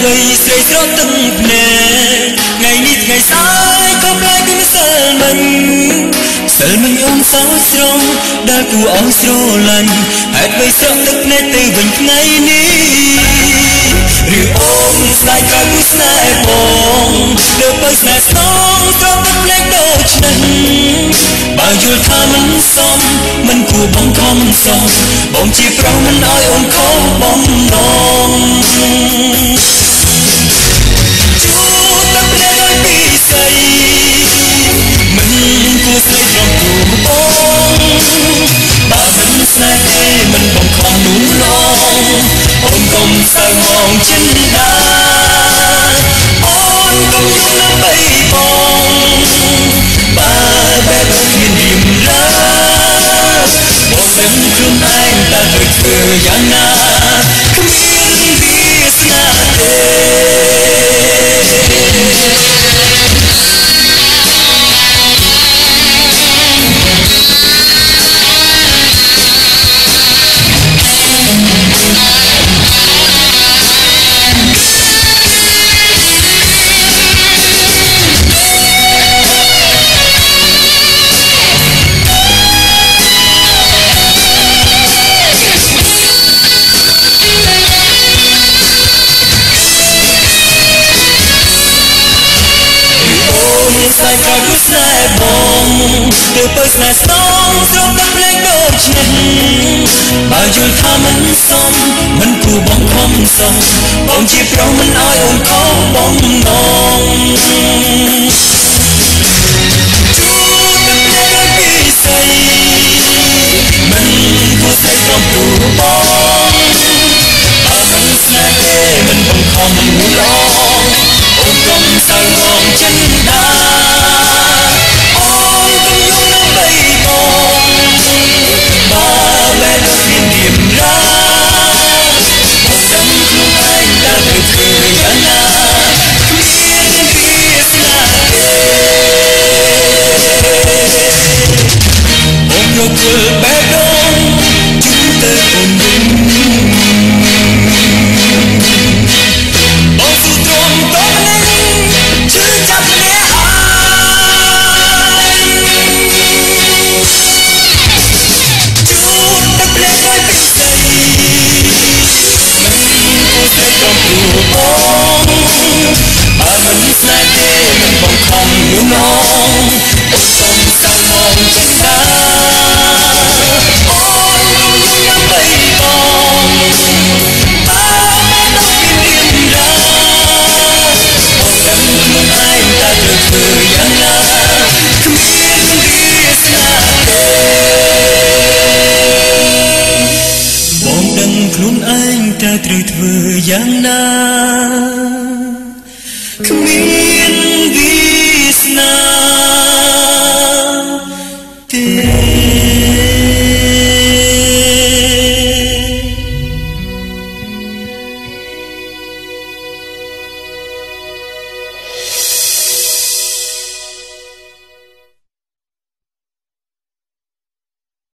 វ័យស្រីស្រស់ទឹកភ្នែកថ្ងៃនេះថ្ងៃស្អែកក៏ប្លែកពីម្សិលមិញអូនសោកស្រងដែលគួរអោយស្រឡាញ់ហេតុបីស្រក់ទឹកភ្នែកទៅវិញថ្ងៃនេះឬអូនស្ដាយក្រោយគូស្នេហ៍បងលើបីស្នេហ៍ស្នងត្រង់ទឹកភ្នែកដូចនេះបើយល់ថាមិនសមមិនគួរបងខំសងបងជាប្រុសមិនអោយអូនខំបំណងជួទឹកភ្នែកដូចពីស្អីមិនគួរស្រីត្រង់គួរបងបើមិនស្នេហ៍ទេមិនបងខំនោះឡងអូនកុំសើមងចិនដាអូនកុំយល់ណាបីបងបើបែបគ្មានរៀមរាបងដឹងខ្លួនឯងតែត្រូវធ្វើយ៉ាងណាគ្មានវាសនាទេស្នេហ៍ក៏គឺស្នេហ៍បងទៅបើស្នេហ៍ស្នងស្រោបទឹកភ្លេងដូចនេះបើយល់ថាមិនសមមិនគួរបងខំសងបងជាប្រុសមិនអោយអូនខំបំណងជួទឹកភ្លេងដូចពីស្អីមិនគួរស្អីត្រង់គួរបងបើមិនស្នេហ៍ទេមិនបងខំឡងអូនកុំសើមងចិនដាបែបដងជូនទៅអូនវិញបងស៊ូទ្រាំតបនឹងជឿចាប់អ្នកហើយជូនទឹកភ្នែកឲ្យពីស្អីមិនគួរតែចំព្រោះបងបើមិនស្នេហ៍ទេមិនបងខំយល់ណងអូនសុំសាំងមកចិនដាខ្លួនឯងតែត្រូវធ្វើយ៉ាងណាគ្មាន